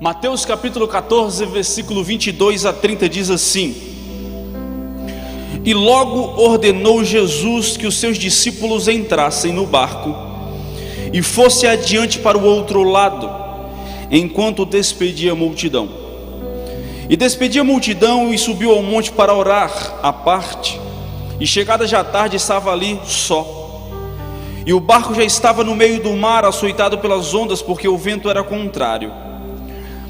Mateus capítulo 14, versículo 22 a 30 diz assim: E logo ordenou Jesus que os seus discípulos entrassem no barco e fosse adiante para o outro lado, enquanto despedia a multidão. E despedia a multidão e subiu ao monte para orar à parte. E chegada já a tarde estava ali só. E o barco já estava no meio do mar, açoitado pelas ondas, porque o vento era contrário.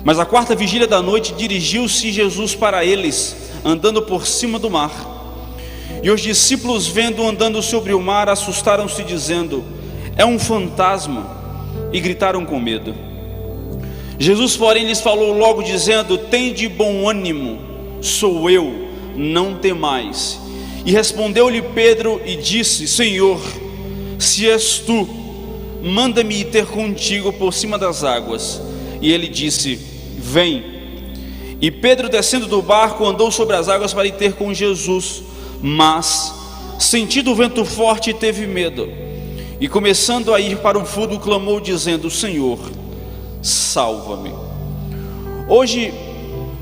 Mas à quarta vigília da noite dirigiu-se Jesus para eles, andando por cima do mar. E os discípulos, vendo andando sobre o mar, assustaram-se, dizendo: É um fantasma, e gritaram com medo. Jesus, porém, lhes falou logo, dizendo: Tende bom ânimo, sou eu, não temais. E respondeu-lhe Pedro e disse: Senhor, se és tu, manda-me ir ter contigo por cima das águas. E ele disse: Vem. E Pedro, descendo do barco, andou sobre as águas para ir ter com Jesus. Mas, sentindo o vento forte, teve medo. E começando a ir para o fundo, clamou, dizendo: Senhor, salva-me. Hoje,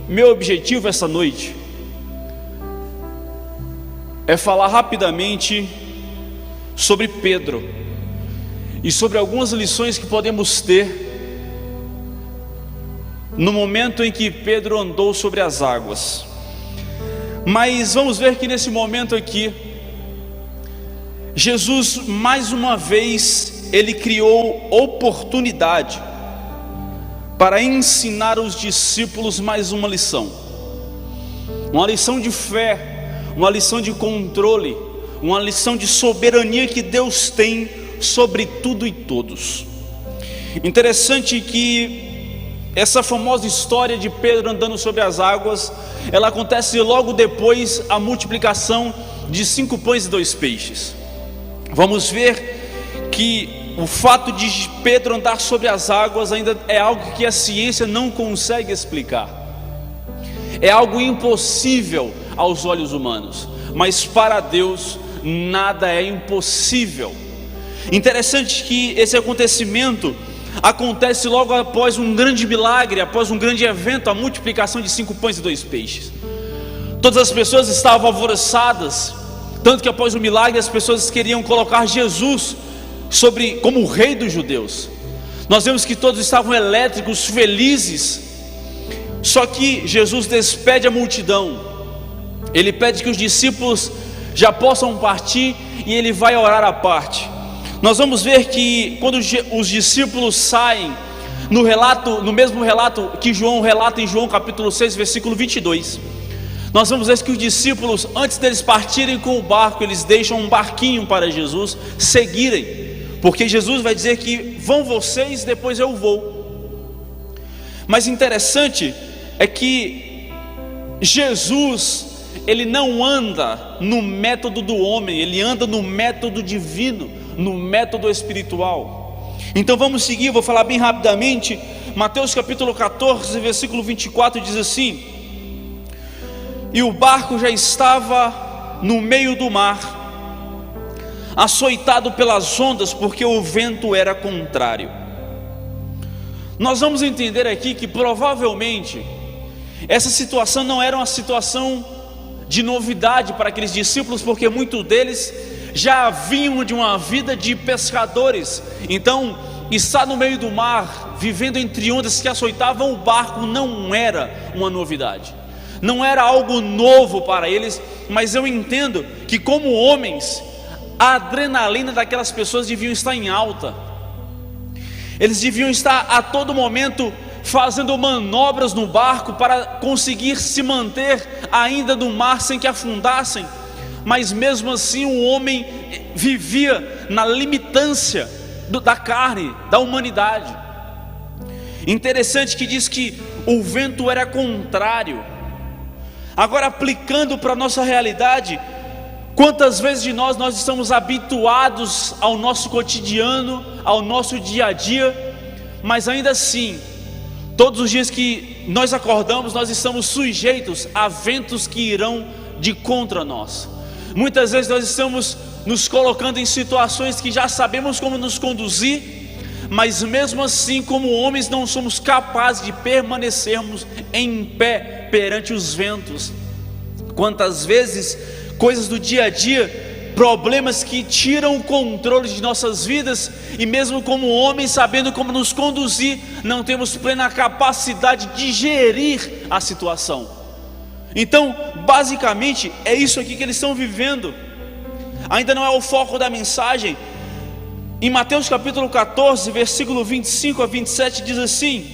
meu objetivo essa noite é falar rapidamente sobre Pedro e sobre algumas lições que podemos ter no momento em que Pedro andou sobre as águas. Mas vamos ver que nesse momento aqui, Jesus mais uma vez, ele criou oportunidade para ensinar os discípulos mais uma lição de fé, uma lição de controle, uma lição de soberania que Deus tem sobre tudo e todos. Interessante que essa famosa história de Pedro andando sobre as águas, ela acontece logo depois a multiplicação de 5 pães e 2 peixes. Vamos ver que o fato de Pedro andar sobre as águas ainda é algo que a ciência não consegue explicar. É algo impossível aos olhos humanos, mas para Deus nada é impossível. Interessante que esse acontecimento acontece logo após um grande milagre, após um grande evento, a multiplicação de 5 pães e 2 peixes. Todas as pessoas estavam alvoroçadas, tanto que após o milagre as pessoas queriam colocar Jesus como o rei dos judeus. Nós vemos que todos estavam elétricos, felizes. Só que Jesus despede a multidão, ele pede que os discípulos já possam partir e ele vai orar à parte. Nós vamos ver que quando os discípulos saem, no mesmo relato que João relata em João capítulo 6, versículo 22, nós vamos ver que os discípulos, antes deles partirem com o barco, eles deixam um barquinho para Jesus seguirem, porque Jesus vai dizer que vão vocês, depois eu vou. Mas interessante é que Jesus, ele não anda no método do homem, ele anda no método divino, no método espiritual. Então vamos seguir, vou falar bem rapidamente. Mateus capítulo 14, versículo 24 diz assim: E o barco já estava no meio do mar, açoitado pelas ondas, porque o vento era contrário. Nós vamos entender aqui que provavelmente essa situação não era uma situação de novidade para aqueles discípulos, porque muitos deles já vinham de uma vida de pescadores. Então, estar no meio do mar, vivendo entre ondas que açoitavam o barco, não era uma novidade, não era algo novo para eles. Mas eu entendo que, como homens, a adrenalina daquelas pessoas deviam estar em alta. Eles deviam estar a todo momento fazendo manobras no barco para conseguir se manter ainda no mar sem que afundassem. Mas mesmo assim o homem vivia na limitância da carne, da humanidade. Interessante que diz que o vento era contrário. Agora, aplicando para a nossa realidade, quantas vezes de nós estamos habituados ao nosso cotidiano, ao nosso dia a dia, mas ainda assim, todos os dias que nós acordamos, nós estamos sujeitos a ventos que irão de contra nós. Muitas vezes nós estamos nos colocando em situações que já sabemos como nos conduzir, mas mesmo assim, como homens, não somos capazes de permanecermos em pé perante os ventos. Quantas vezes, coisas do dia a dia, problemas que tiram o controle de nossas vidas, e mesmo como homens, sabendo como nos conduzir, não temos plena capacidade de gerir a situação. Então, basicamente, é isso aqui que eles estão vivendo. Ainda não é o foco da mensagem. Em Mateus capítulo 14, versículo 25 a 27, diz assim: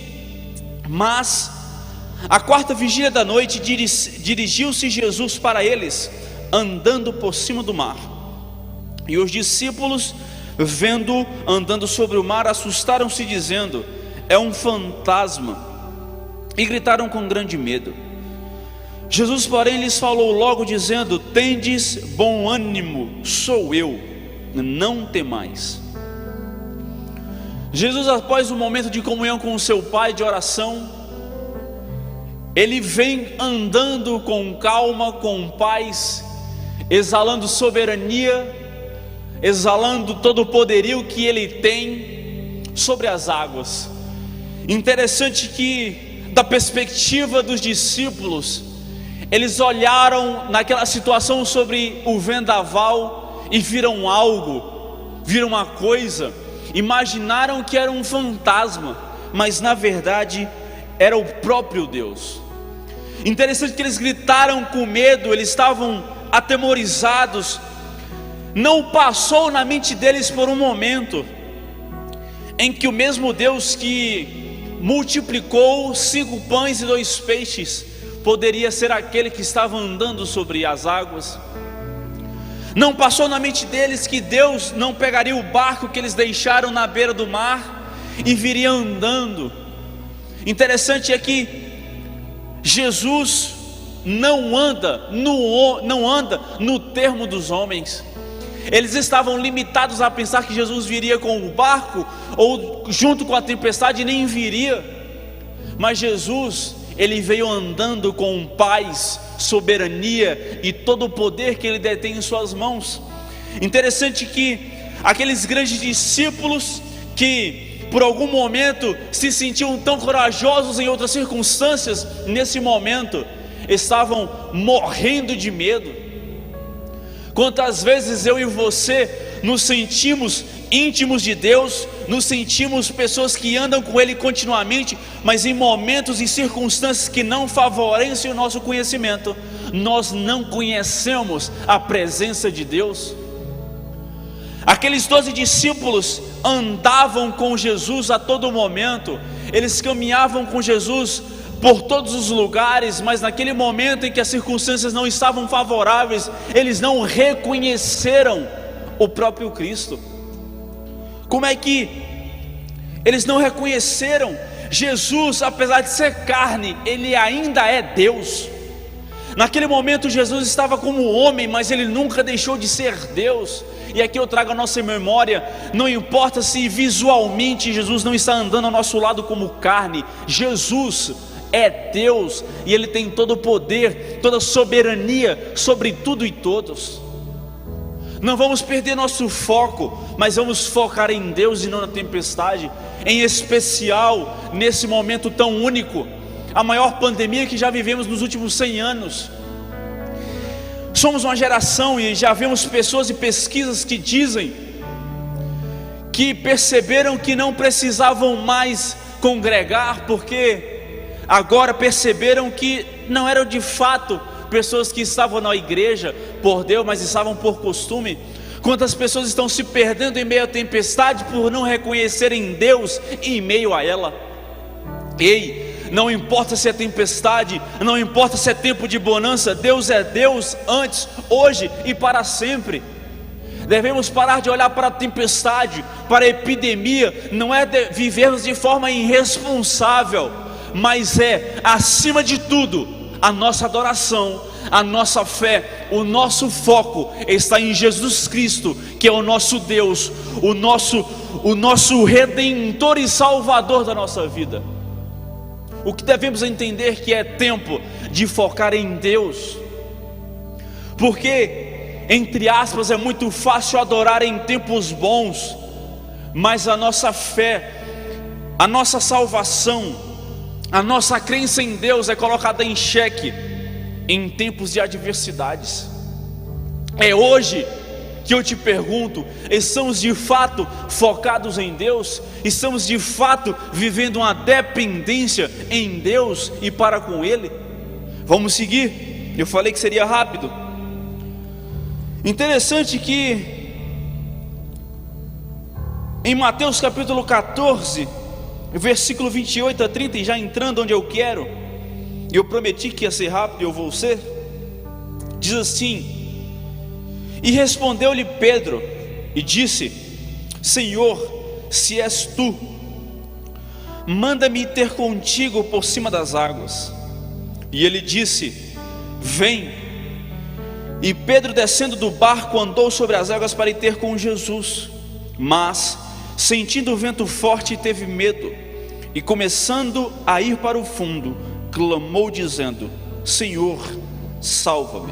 mas à quarta vigília da noite, dirigiu-se Jesus para eles, andando por cima do mar. E os discípulos, vendo andando sobre o mar, assustaram-se, dizendo: é um fantasma, e gritaram com grande medo. Jesus, porém, lhes falou logo, dizendo: tendes bom ânimo, sou eu, não temais. Jesus, após um momento de comunhão com o seu Pai, de oração, ele vem andando com calma, com paz, exalando soberania, exalando todo o poderio que ele tem sobre as águas. Interessante que, da perspectiva dos discípulos, eles olharam naquela situação sobre o vendaval e viram algo, viram uma coisa, imaginaram que era um fantasma, mas na verdade era o próprio Deus. Interessante que eles gritaram com medo, eles estavam atemorizados. Não passou na mente deles por um momento em que o mesmo Deus que multiplicou 5 pães e 2 peixes poderia ser aquele que estava andando sobre as águas. Não passou na mente deles que Deus não pegaria o barco que eles deixaram na beira do mar e viria andando. Interessante é que Jesus não anda no termo dos homens. Eles estavam limitados a pensar que Jesus viria com o barco ou junto com a tempestade, e nem viria. Mas Jesus, ele veio andando com paz, soberania e todo o poder que ele detém em suas mãos. Interessante que aqueles grandes discípulos que por algum momento se sentiam tão corajosos em outras circunstâncias, nesse momento estavam morrendo de medo. Quantas vezes eu e você nos sentimos íntimos de Deus, nos sentimos pessoas que andam com Ele continuamente, mas em momentos e circunstâncias que não favorecem o nosso conhecimento, nós não conhecemos a presença de Deus. Aqueles 12 discípulos andavam com Jesus a todo momento, eles caminhavam com Jesus por todos os lugares, mas naquele momento em que as circunstâncias não estavam favoráveis, eles não reconheceram o próprio Cristo. Como é que eles não reconheceram? Jesus, apesar de ser carne, ele ainda é Deus. Naquele momento Jesus estava como homem, mas ele nunca deixou de ser Deus. E aqui eu trago a nossa memória, não importa se visualmente Jesus não está andando ao nosso lado como carne, Jesus é Deus, e Ele tem todo o poder, toda a soberania sobre tudo e todos. Não vamos perder nosso foco, mas vamos focar em Deus e não na tempestade, em especial nesse momento tão único, a maior pandemia que já vivemos nos últimos 100 anos. Somos uma geração, e já vemos pessoas e pesquisas que dizem que perceberam que não precisavam mais congregar, porque agora perceberam que não eram de fato pessoas que estavam na igreja por Deus, mas estavam por costume. Quantas pessoas estão se perdendo em meio à tempestade por não reconhecerem Deus em meio a ela? Ei, não importa se é tempestade, não importa se é tempo de bonança, Deus é Deus antes, hoje e para sempre. Devemos parar de olhar para a tempestade, para a epidemia. Não é vivermos de forma irresponsável, mas é, acima de tudo, a nossa adoração, a nossa fé, o nosso foco está em Jesus Cristo, que é o nosso Deus, o nosso Redentor e Salvador da nossa vida. O que devemos entender que é tempo de focar em Deus, porque, entre aspas, é muito fácil adorar em tempos bons, mas a nossa fé, a nossa salvação, a nossa crença em Deus é colocada em xeque em tempos de adversidades. É hoje que eu te pergunto: estamos de fato focados em Deus? Estamos de fato vivendo uma dependência em Deus e para com Ele? Vamos seguir. Eu falei que seria rápido. Interessante que em Mateus capítulo 14, versículo 28 a 30, e já entrando onde eu quero, eu prometi que ia ser rápido e eu vou ser, diz assim: e respondeu-lhe Pedro e disse: Senhor, se és tu, manda-me ter contigo por cima das águas. E ele disse: vem. E Pedro, descendo do barco, andou sobre as águas para ir ter com Jesus. Mas, sentindo o vento forte, teve medo, e começando a ir para o fundo, clamou dizendo: Senhor, salva-me.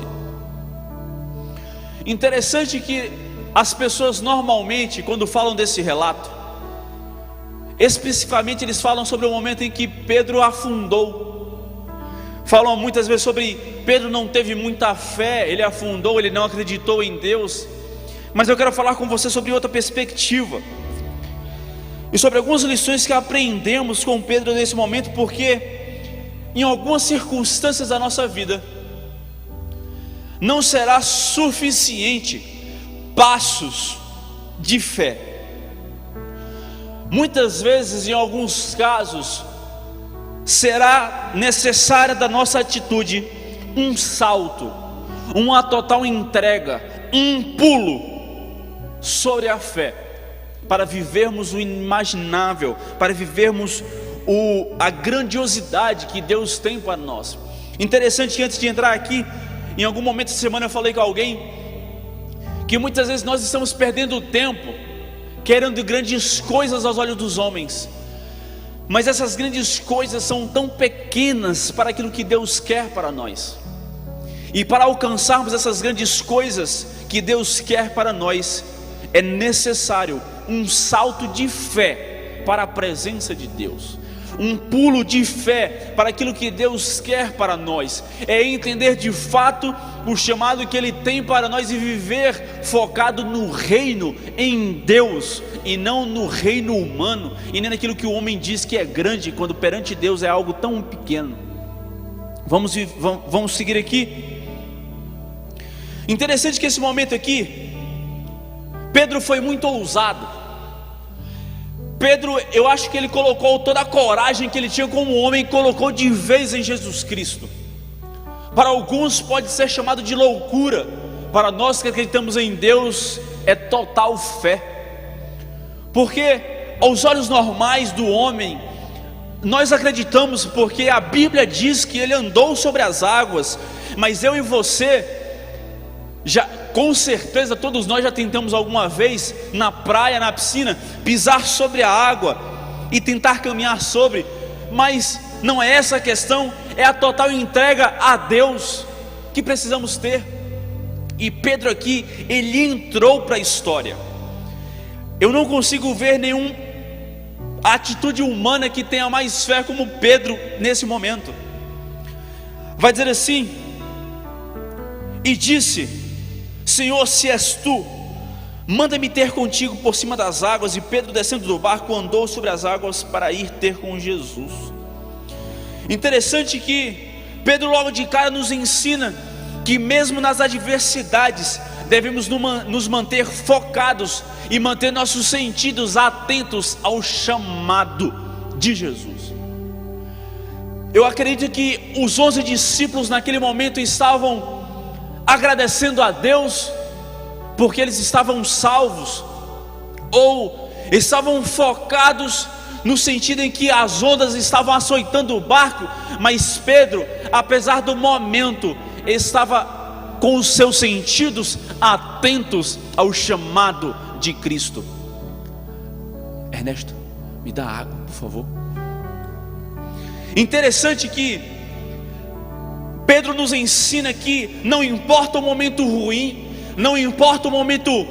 Interessante que as pessoas normalmente, quando falam desse relato, especificamente eles falam sobre o momento em que Pedro afundou. Falam muitas vezes sobre Pedro não teve muita fé, ele afundou, ele não acreditou em Deus. Mas eu quero falar com você sobre outra perspectiva, e sobre algumas lições que aprendemos com Pedro nesse momento, porque em algumas circunstâncias da nossa vida não será suficiente passos de fé. Muitas vezes, em alguns casos, será necessária da nossa atitude um salto, uma total entrega, um pulo sobre a fé, para vivermos o inimaginável, para vivermos a grandiosidade que Deus tem para nós. Interessante que antes de entrar aqui, em algum momento da semana eu falei com alguém que muitas vezes nós estamos perdendo tempo querendo grandes coisas aos olhos dos homens, mas essas grandes coisas são tão pequenas para aquilo que Deus quer para nós. E para alcançarmos essas grandes coisas que Deus quer para nós, é necessário um salto de fé para a presença de Deus, um pulo de fé para aquilo que Deus quer para nós. É entender de fato o chamado que Ele tem para nós e viver focado no reino, em Deus, e não no reino humano, e nem naquilo que o homem diz que é grande, quando perante Deus é algo tão pequeno. Vamos seguir aqui. Interessante que esse momento aqui, Pedro foi muito ousado. Pedro, eu acho que ele colocou toda a coragem que ele tinha como homem, colocou de vez em Jesus Cristo. Para alguns pode ser chamado de loucura, para nós que acreditamos em Deus é total fé. Porque aos olhos normais do homem, nós acreditamos porque a Bíblia diz que ele andou sobre as águas. Mas eu e você, com certeza todos nós já tentamos alguma vez na praia, na piscina, pisar sobre a água e tentar caminhar sobre, mas não é essa a questão, é a total entrega a Deus que precisamos ter. E Pedro aqui, ele entrou para a história. Eu não consigo ver nenhuma atitude humana que tenha mais fé como Pedro nesse momento. Vai dizer assim: e disse: Senhor, se és tu, manda-me ter contigo por cima das águas. E Pedro, descendo do barco, andou sobre as águas para ir ter com Jesus. Interessante que Pedro logo de cara nos ensina que mesmo nas adversidades devemos nos manter focados e manter nossos sentidos atentos ao chamado de Jesus. Eu acredito que os 11 discípulos naquele momento estavam agradecendo a Deus porque eles estavam salvos, ou estavam focados no sentido em que as ondas estavam açoitando o barco, mas Pedro, apesar do momento, estava com os seus sentidos atentos ao chamado de Cristo. Ernesto, me dá água, por favor. Interessante que Pedro nos ensina que não importa o momento ruim, não importa o momento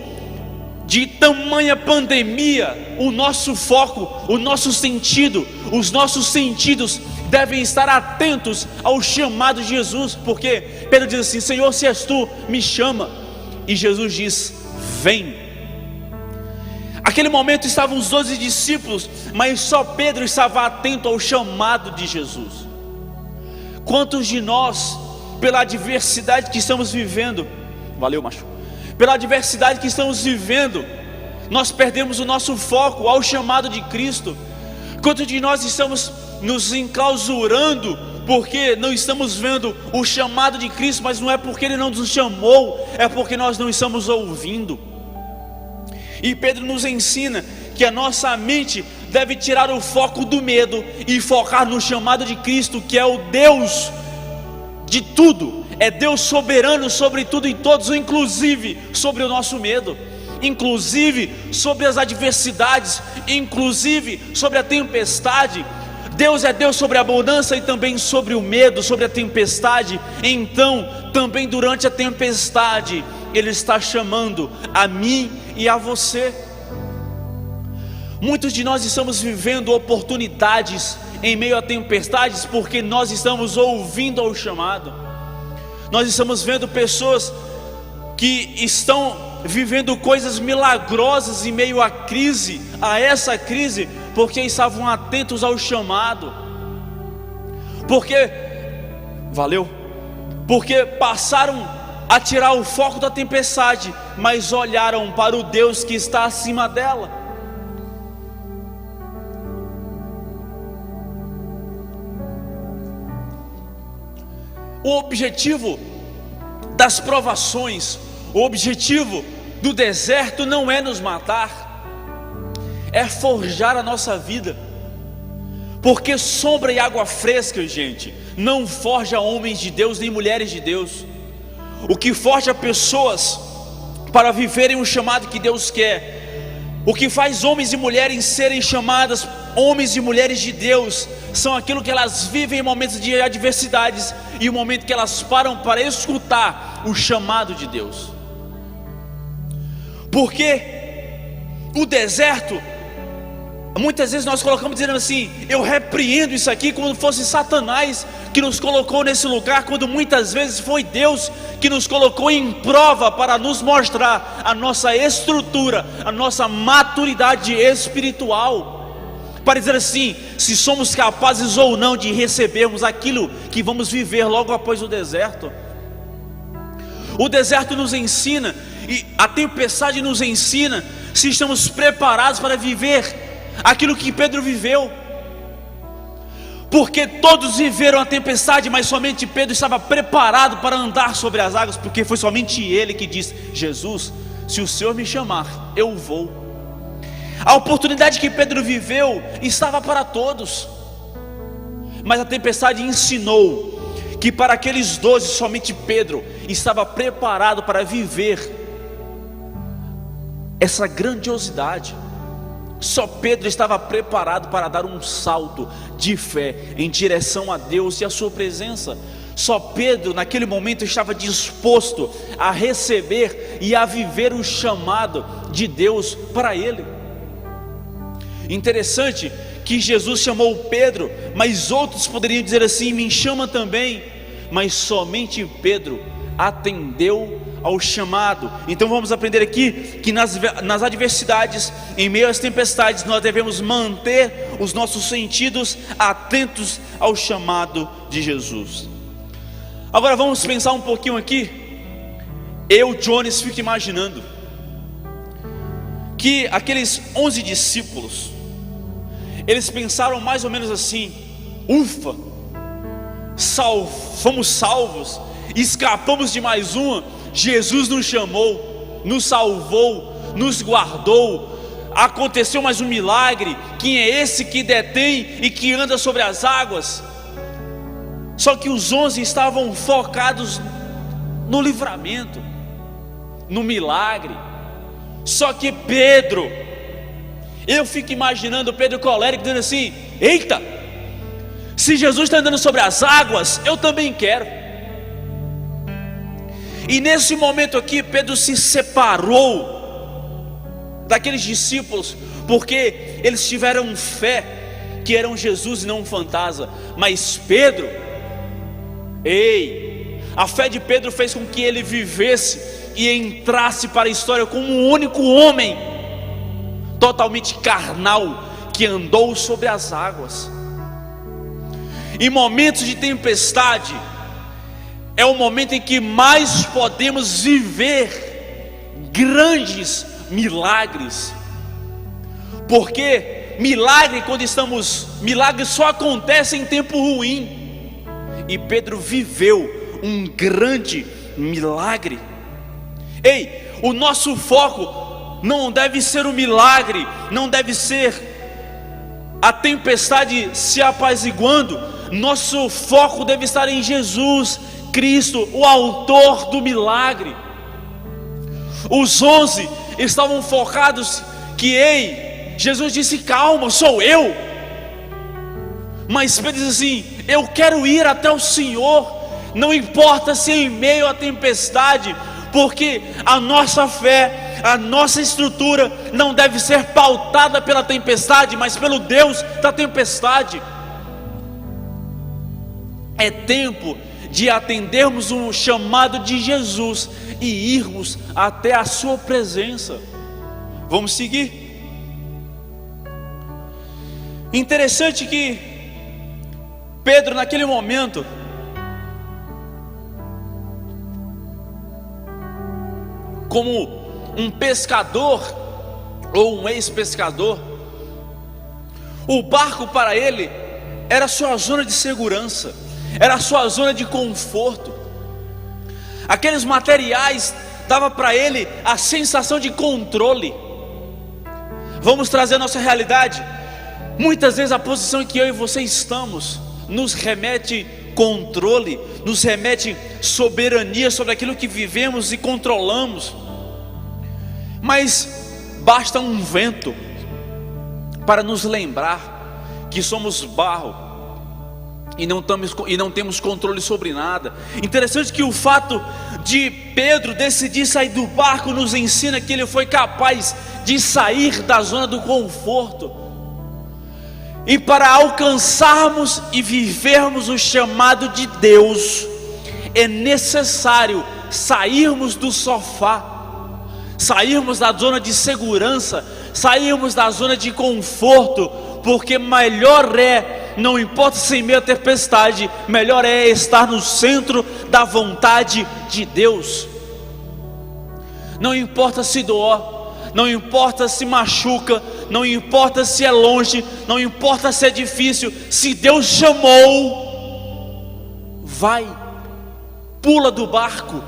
de tamanha pandemia, o nosso foco, o nosso sentido, os nossos sentidos devem estar atentos ao chamado de Jesus, porque Pedro diz assim: Senhor, se és tu, me chama. E Jesus diz: vem. Aquele momento estavam os 12 discípulos, mas só Pedro estava atento ao chamado de Jesus. Quantos de nós, pela adversidade que estamos vivendo, valeu, macho, pela adversidade que estamos vivendo, nós perdemos o nosso foco ao chamado de Cristo? Quantos de nós estamos nos enclausurando porque não estamos vendo o chamado de Cristo? Mas não é porque Ele não nos chamou, é porque nós não estamos ouvindo. E Pedro nos ensina que a nossa mente deve tirar o foco do medo e focar no chamado de Cristo, que é o Deus de tudo, é Deus soberano sobre tudo e todos, inclusive sobre o nosso medo, inclusive sobre as adversidades, inclusive sobre a tempestade. Deus é Deus sobre a abundância e também sobre o medo, sobre a tempestade. Então, também durante a tempestade, Ele está chamando a mim e a você. Muitos de nós estamos vivendo oportunidades em meio a tempestades porque nós estamos ouvindo ao chamado. Nós estamos vendo pessoas que estão vivendo coisas milagrosas em meio à crise, a essa crise, porque estavam atentos ao chamado. Porque passaram a tirar o foco da tempestade, mas olharam para o Deus que está acima dela. O objetivo das provações, o objetivo do deserto não é nos matar, é forjar a nossa vida. Porque sombra e água fresca, gente, não forja homens de Deus nem mulheres de Deus. O que forja pessoas para viverem o chamado que Deus quer, o que faz homens e mulheres serem chamadas homens e mulheres de Deus, são aquilo que elas vivem em momentos de adversidades e o momento que elas param para escutar o chamado de Deus. Porque o deserto, muitas vezes nós colocamos dizendo assim: eu repreendo isso aqui, como fosse Satanás que nos colocou nesse lugar, quando muitas vezes foi Deus que nos colocou em prova para nos mostrar a nossa estrutura, a nossa maturidade espiritual, para dizer assim, se somos capazes ou não de recebermos aquilo que vamos viver logo após o deserto. O deserto nos ensina, e a tempestade nos ensina, se estamos preparados para viver aquilo que Pedro viveu. Porque todos viveram a tempestade, mas somente Pedro estava preparado para andar sobre as águas, porque foi somente ele que disse: Jesus, se o Senhor me chamar, eu vou. A oportunidade que Pedro viveu estava para todos, mas a tempestade ensinou que para aqueles 12, somente Pedro estava preparado para viver essa grandiosidade. Só Pedro estava preparado para dar um salto de fé em direção a Deus e a sua presença. Só Pedro naquele momento estava disposto a receber e a viver o chamado de Deus para ele. Interessante que Jesus chamou Pedro, mas outros poderiam dizer assim: me chama também. Mas somente Pedro atendeu ao chamado. Então vamos aprender aqui que nas adversidades, em meio às tempestades, nós devemos manter os nossos sentidos atentos ao chamado de Jesus. Agora vamos pensar um pouquinho aqui. Eu, Jones, fico imaginando que aqueles 11 discípulos, eles pensaram mais ou menos assim: ufa, fomos salvos, escapamos de mais uma. Jesus nos chamou, nos salvou, nos guardou, aconteceu mais um milagre. Quem é esse que detém e que anda sobre as águas? Só que os 11 estavam focados no livramento, no milagre. Só que Pedro, eu fico imaginando Pedro colérico dizendo assim: eita, se Jesus está andando sobre as águas, eu também quero. E nesse momento aqui, Pedro se separou daqueles discípulos, porque eles tiveram fé que eram Jesus e não um fantasma. Mas Pedro, a fé de Pedro fez com que ele vivesse e entrasse para a história como um único homem, totalmente carnal, que andou sobre as águas. Em momentos de tempestade, é o momento em que mais podemos viver grandes milagres, porque milagres só acontecem em tempo ruim, e Pedro viveu um grande milagre. O nosso foco não deve ser o milagre, não deve ser a tempestade se apaziguando. Nosso foco deve estar em Jesus Cristo, o autor do milagre. Os 11 estavam focados que, Jesus disse: calma, sou eu. Mas Pedro diz assim: eu quero ir até o Senhor, não importa se em meio à tempestade, porque a nossa fé, a nossa estrutura não deve ser pautada pela tempestade, mas pelo Deus da tempestade. É tempo de atendermos um chamado de Jesus e irmos até a sua presença. Vamos seguir. Interessante que Pedro, naquele momento, como um pescador ou um ex-pescador, o barco para ele era sua zona de segurança, era sua zona de conforto. Aqueles materiais davam para ele a sensação de controle. Vamos trazer a nossa realidade. Muitas vezes a posição em que eu e você estamos nos remete controle, nos remete soberania sobre aquilo que vivemos e controlamos. Mas basta um vento para nos lembrar que somos barro e não temos controle sobre nada. Interessante que o fato de Pedro decidir sair do barco nos ensina que ele foi capaz de sair da zona do conforto. E para alcançarmos e vivermos o chamado de Deus, é necessário sairmos do sofá, sairmos da zona de segurança, sairmos da zona de conforto, porque melhor não importa se em meio à tempestade, melhor é estar no centro da vontade de Deus. Não importa se doer, não importa se machuca, não importa se é longe, não importa se é difícil, se Deus chamou, vai, pula do barco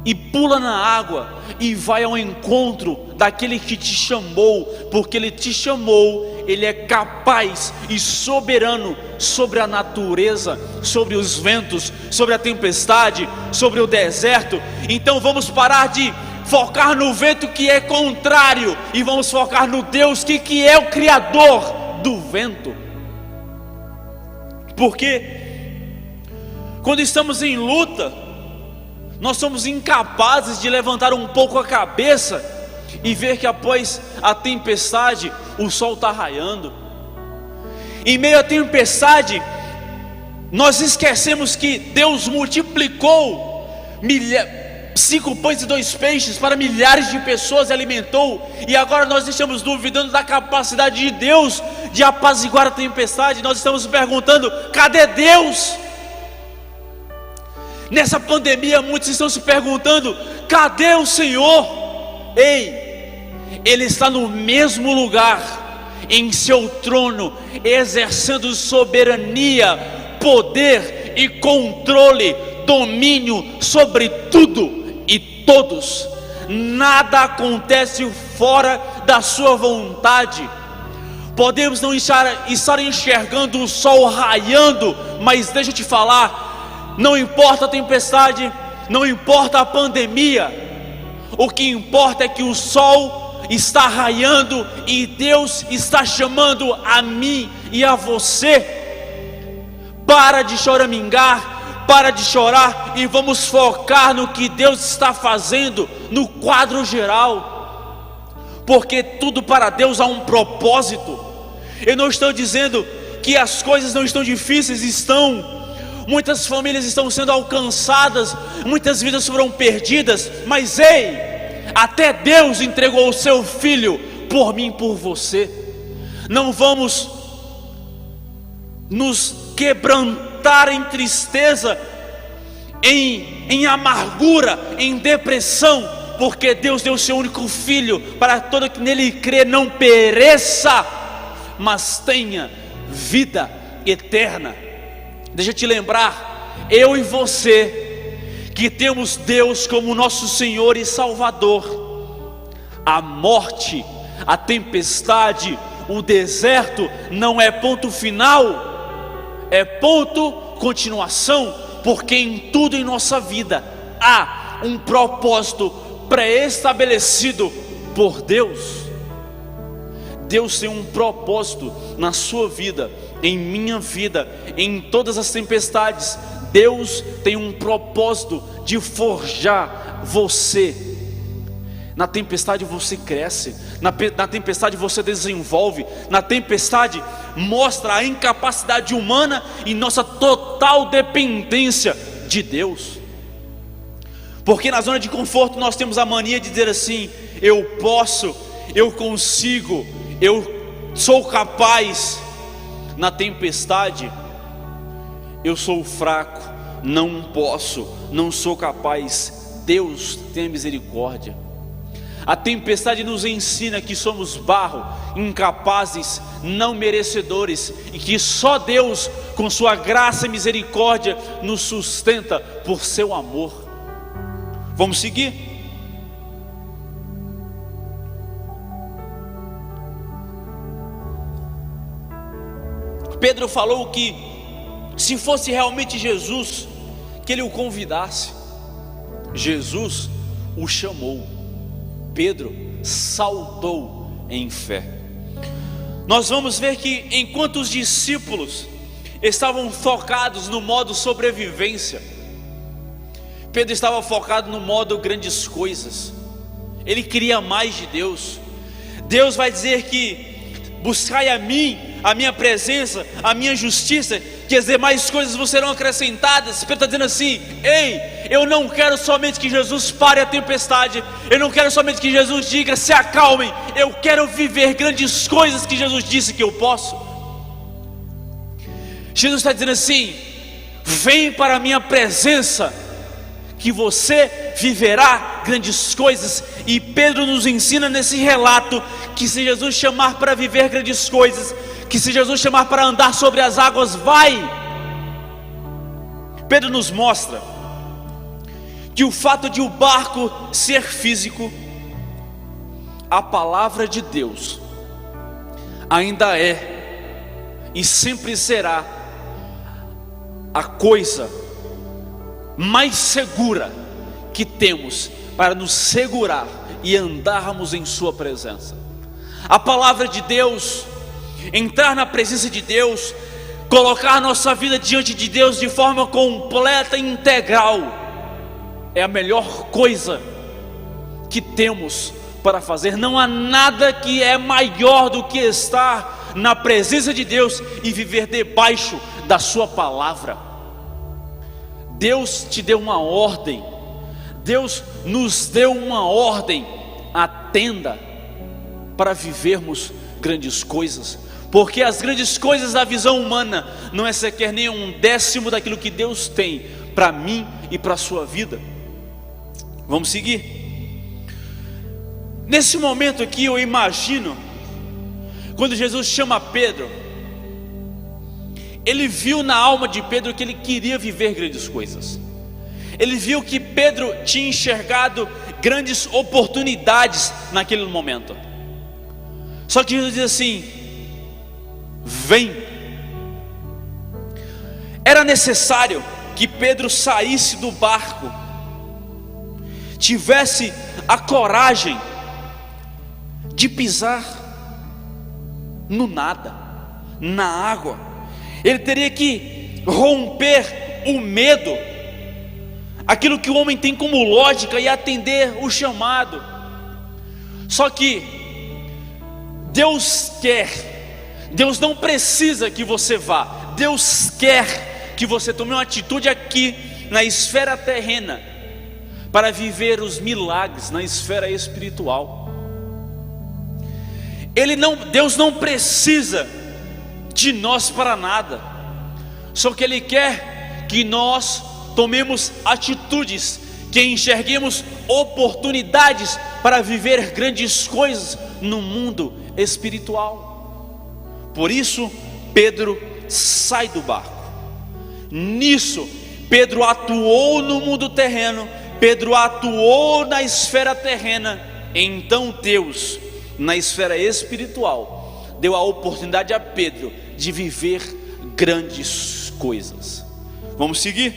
e pula na água e vai ao encontro daquele que te chamou, porque Ele te chamou, Ele é capaz e soberano sobre a natureza, sobre os ventos, sobre a tempestade, sobre o deserto. Então vamos parar de focar no vento que é contrário e vamos focar no Deus que é o Criador do vento. Porque quando estamos em luta, nós somos incapazes de levantar um pouco a cabeça e ver que após a tempestade o sol está raiando. Em meio à tempestade, nós esquecemos que Deus multiplicou 5 pães e 2 peixes para milhares de pessoas e alimentou, e agora nós estamos duvidando da capacidade de Deus de apaziguar a tempestade. Nós estamos perguntando: cadê Deus? Nessa pandemia muitos estão se perguntando: cadê o Senhor? Ele está no mesmo lugar, em seu trono, exercendo soberania, poder e controle, domínio sobre tudo e todos. Nada acontece fora da sua vontade. Podemos não estar enxergando o sol raiando, mas deixa eu te falar, não importa a tempestade, não importa a pandemia, o que importa é que o sol está raiando e Deus está chamando a mim e a você. Para de choramingar, para de chorar e vamos focar no que Deus está fazendo no quadro geral. porque tudo para Deus há um propósito. Eu não estou dizendo que as coisas não estão difíceis, estão. Muitas famílias estão sendo alcançadas, muitas vidas foram perdidas, mas ei, até Deus entregou o seu Filho por mim e por você. Não vamos nos quebrantar em tristeza, em amargura, em depressão, porque Deus deu o seu único Filho para todo que nele crê não pereça, mas tenha vida eterna. Deixa eu te lembrar, eu e você, que temos Deus como nosso Senhor e Salvador. A morte, a tempestade, o deserto não é ponto final, é ponto continuação, porque em tudo em nossa vida há um propósito pré-estabelecido por Deus. Deus tem um propósito na sua vida, em minha vida, em todas as tempestades. Deus tem um propósito de forjar você. Na tempestade você cresce, na tempestade você desenvolve, na tempestade mostra a incapacidade humana e nossa total dependência de Deus. Porque na zona de conforto nós temos a mania de dizer assim: eu posso, eu consigo, eu sou capaz. Na tempestade, eu sou fraco, não posso, não sou capaz. Deus tem misericórdia. A tempestade nos ensina que somos barro, incapazes, não merecedores, e que só Deus, com sua graça e misericórdia, nos sustenta por seu amor. Vamos seguir? Pedro falou que se fosse realmente Jesus, que ele o convidasse. Jesus o chamou. Pedro saltou em fé. Nós vamos ver que enquanto os discípulos estavam focados no modo sobrevivência, Pedro estava focado no modo grandes coisas. Ele queria mais de Deus. Deus vai dizer que buscai a mim, a minha presença, a minha justiça, que as demais coisas vos serão acrescentadas. Pedro está dizendo assim: ei, eu não quero somente que Jesus pare a tempestade, eu não quero somente que Jesus diga se acalmem, eu quero viver grandes coisas que Jesus disse que eu posso. Jesus está dizendo assim: vem para a minha presença, que você viverá grandes coisas. E Pedro nos ensina nesse relato que se Jesus chamar para viver grandes coisas, que se Jesus chamar para andar sobre as águas, vai. Pedro nos mostra que o fato de o barco ser físico, a palavra de Deus ainda é e sempre será a coisa mais segura que temos para nos segurar e andarmos em sua presença. A palavra de Deus, entrar na presença de Deus, colocar nossa vida diante de Deus de forma completa e integral, é a melhor coisa que temos para fazer. Não há nada que é maior do que estar na presença de Deus e viver debaixo da sua palavra. Deus te deu uma ordem, Deus nos deu uma ordem: atenda para vivermos grandes coisas, porque as grandes coisas da visão humana não é sequer nem um décimo daquilo que Deus tem para mim e para a sua vida. Vamos seguir. Nesse momento aqui eu imagino, quando Jesus chama Pedro, ele viu na alma de Pedro que ele queria viver grandes coisas. Ele viu que Pedro tinha enxergado grandes oportunidades naquele momento. Só que Jesus diz assim: vem. Era necessário que Pedro saísse do barco, tivesse a coragem de pisar no nada, na água. Ele teria que romper o medo, aquilo que o homem tem como lógica, e atender o chamado. Só que Deus quer, Deus não precisa que você vá, Deus quer que você tome uma atitude aqui na esfera terrena para viver os milagres na esfera espiritual. Deus não precisa de nós para nada, só que Ele quer que nós tomemos atitudes, que enxerguemos oportunidades para viver grandes coisas no mundo espiritual. Por isso Pedro sai do barco. Nisso Pedro atuou no mundo terreno, Pedro atuou na esfera terrena. Então Deus, na esfera espiritual, deu a oportunidade a Pedro de viver grandes coisas. Vamos seguir?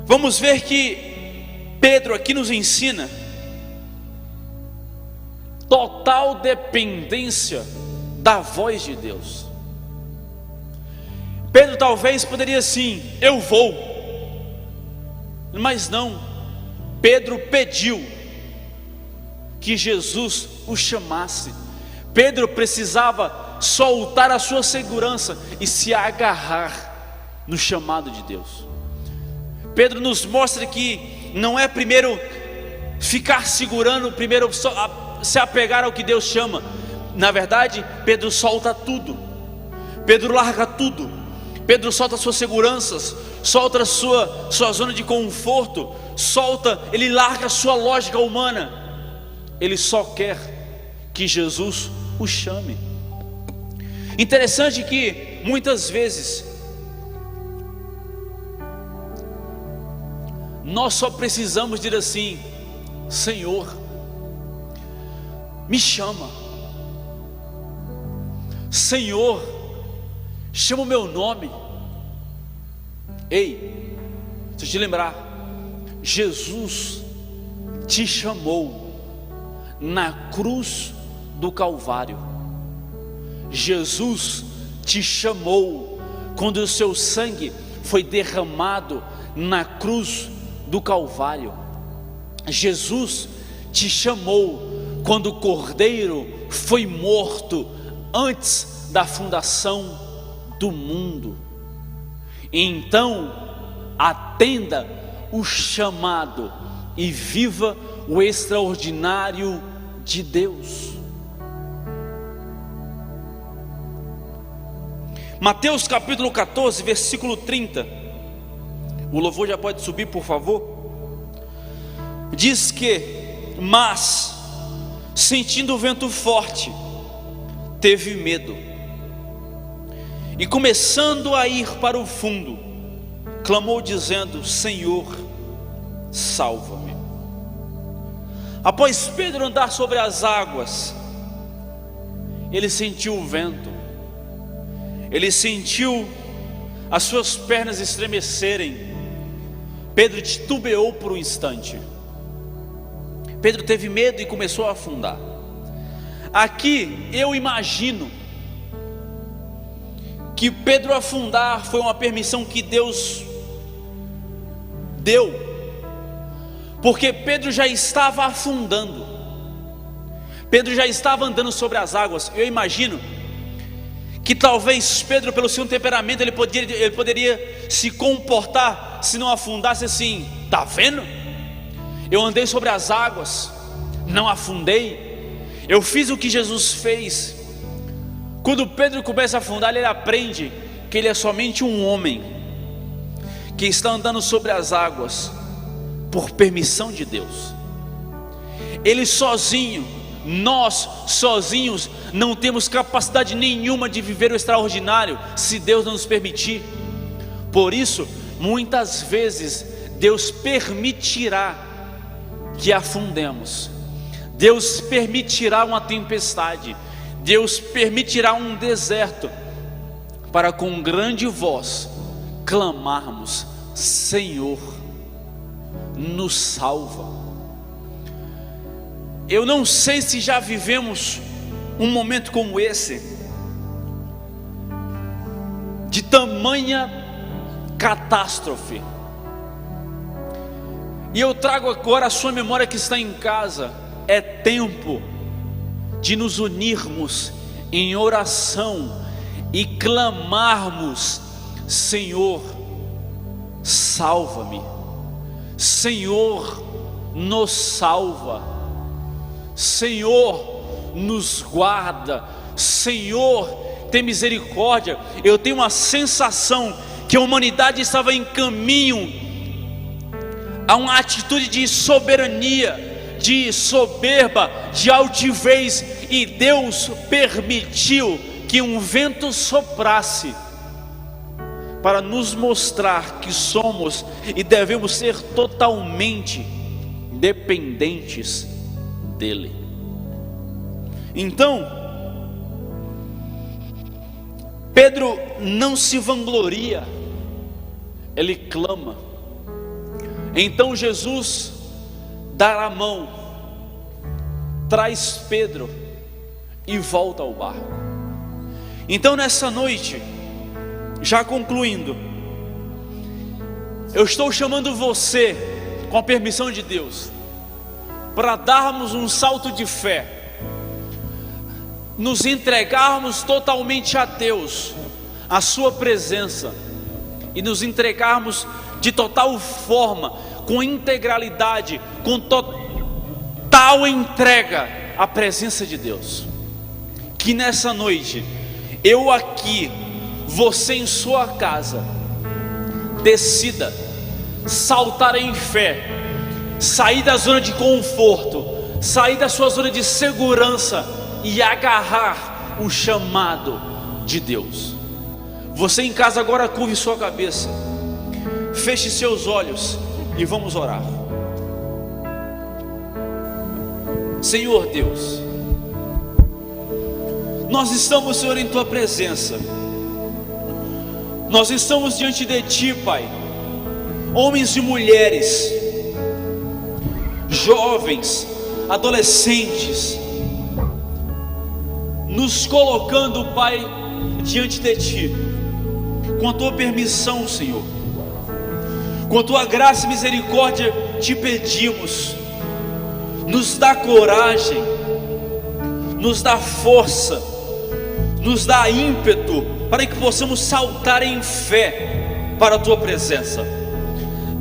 Vamos ver que Pedro aqui nos ensina total dependência da voz de Deus. Pedro talvez poderia sim, eu vou, mas não. Pedro pediu que Jesus o chamasse. Pedro precisava soltar a sua segurança e se agarrar no chamado de Deus. Pedro nos mostra que não é primeiro ficar segurando, primeiro se apegar ao que Deus chama. Na verdade, Pedro solta tudo, Pedro larga tudo, Pedro solta suas seguranças, solta a sua zona de conforto, ele larga a sua lógica humana. Ele só quer que Jesus o chame. Interessante que muitas vezes nós só precisamos dizer assim: Senhor, me chama. Senhor, chama o meu nome. Ei, deixa eu te lembrar, Jesus te chamou na cruz do Calvário. Jesus te chamou quando o seu sangue foi derramado na cruz do Calvário. Jesus te chamou quando o Cordeiro foi morto antes da fundação do mundo. Então atenda o chamado e viva o extraordinário de Deus. Mateus capítulo 14, versículo 30. O louvor já pode subir, por favor. Diz que, mas sentindo o vento forte, teve medo, e começando a ir para o fundo, clamou dizendo: Senhor, salva-me. Após Pedro andar sobre as águas, ele sentiu o vento, ele sentiu as suas pernas estremecerem. Pedro titubeou por um instante. Pedro teve medo e começou a afundar. Aqui eu imagino que Pedro afundar foi uma permissão que Deus deu, porque Pedro já estava afundando, Pedro já estava andando sobre as águas. Eu imagino que talvez Pedro, pelo seu temperamento, ele poderia se comportar, se não afundasse, assim: tá vendo? Eu andei sobre as águas, não afundei. Eu fiz o que Jesus fez. Quando Pedro começa a afundar, ele aprende que ele é somente um homem que está andando sobre as águas por permissão de Deus. Ele sozinho, nós sozinhos não temos capacidade nenhuma de viver o extraordinário se Deus não nos permitir. Por isso, muitas vezes Deus permitirá que afundemos, Deus permitirá uma tempestade, Deus permitirá um deserto, para com grande voz clamarmos: Senhor, nos salva. Eu não sei se já vivemos um momento como esse, de tamanha catástrofe. E eu trago agora a sua memória que está em casa. É tempo de nos unirmos em oração e clamarmos: Senhor, salva-me. Senhor, nos salva. Senhor, nos guarda. Senhor, tem misericórdia. Eu tenho uma sensação que a humanidade estava em caminho a uma atitude de soberania, de soberba, de altivez, e Deus permitiu que um vento soprasse para nos mostrar que somos e devemos ser totalmente dependentes dele. Então, Pedro não se vangloria, ele clama. Então Jesus dá a mão, traz Pedro e volta ao barco. Então nessa noite, já concluindo, eu estou chamando você, com a permissão de Deus, para darmos um salto de fé, nos entregarmos totalmente a Deus, a sua presença, e nos entregarmos de total forma, com integralidade, com total entrega à presença de Deus. Que nessa noite, eu aqui, você em sua casa, decida saltar em fé, sair da zona de conforto, sair da sua zona de segurança e agarrar o chamado de Deus. Você em casa agora curve sua cabeça, feche seus olhos e vamos orar. Senhor Deus, nós estamos, Senhor, em Tua presença. Nós estamos diante de Ti, Pai, homens e mulheres, jovens, adolescentes, nos colocando, Pai, diante de Ti, com a Tua permissão, Senhor, com a Tua graça e misericórdia, Te pedimos, nos dá coragem, nos dá força, nos dá ímpeto, para que possamos saltar em fé para a Tua presença,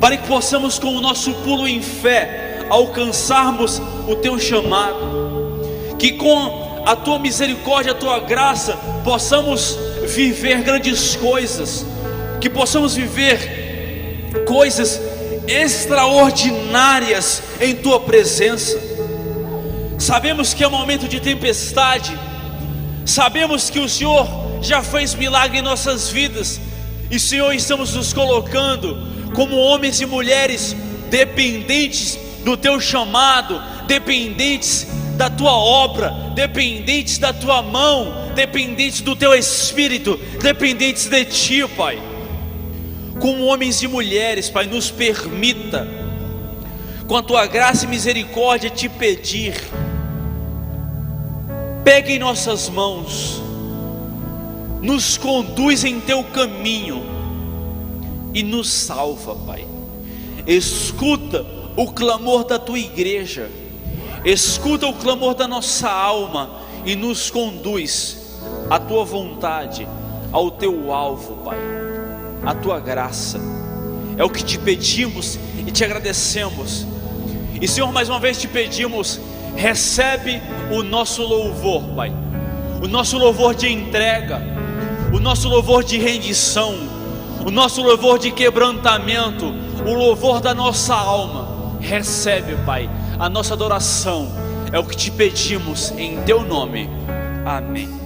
para que possamos, com o nosso pulo em fé, alcançarmos o Teu chamado, que com a Tua misericórdia, a Tua graça, possamos viver grandes coisas, que possamos viver coisas extraordinárias em Tua presença. Sabemos que é um momento de tempestade, sabemos que o Senhor já fez milagre em nossas vidas, e Senhor, estamos nos colocando como homens e mulheres dependentes do Teu chamado, dependentes da Tua obra, dependentes da Tua mão, dependentes do Teu Espírito, dependentes de Ti, Pai. Como homens e mulheres, Pai, nos permita, com a Tua graça e misericórdia, Te pedir: pega em nossas mãos, nos conduz em Teu caminho e nos salva, Pai. Escuta o clamor da Tua igreja, escuta o clamor da nossa alma e nos conduz à Tua vontade, ao Teu alvo, Pai. A Tua graça é o que Te pedimos e Te agradecemos. E Senhor, mais uma vez Te pedimos: recebe o nosso louvor, Pai, o nosso louvor de entrega, o nosso louvor de rendição, o nosso louvor de quebrantamento, o louvor da nossa alma. Recebe, Pai, a nossa adoração, é o que Te pedimos em Teu nome. Amém.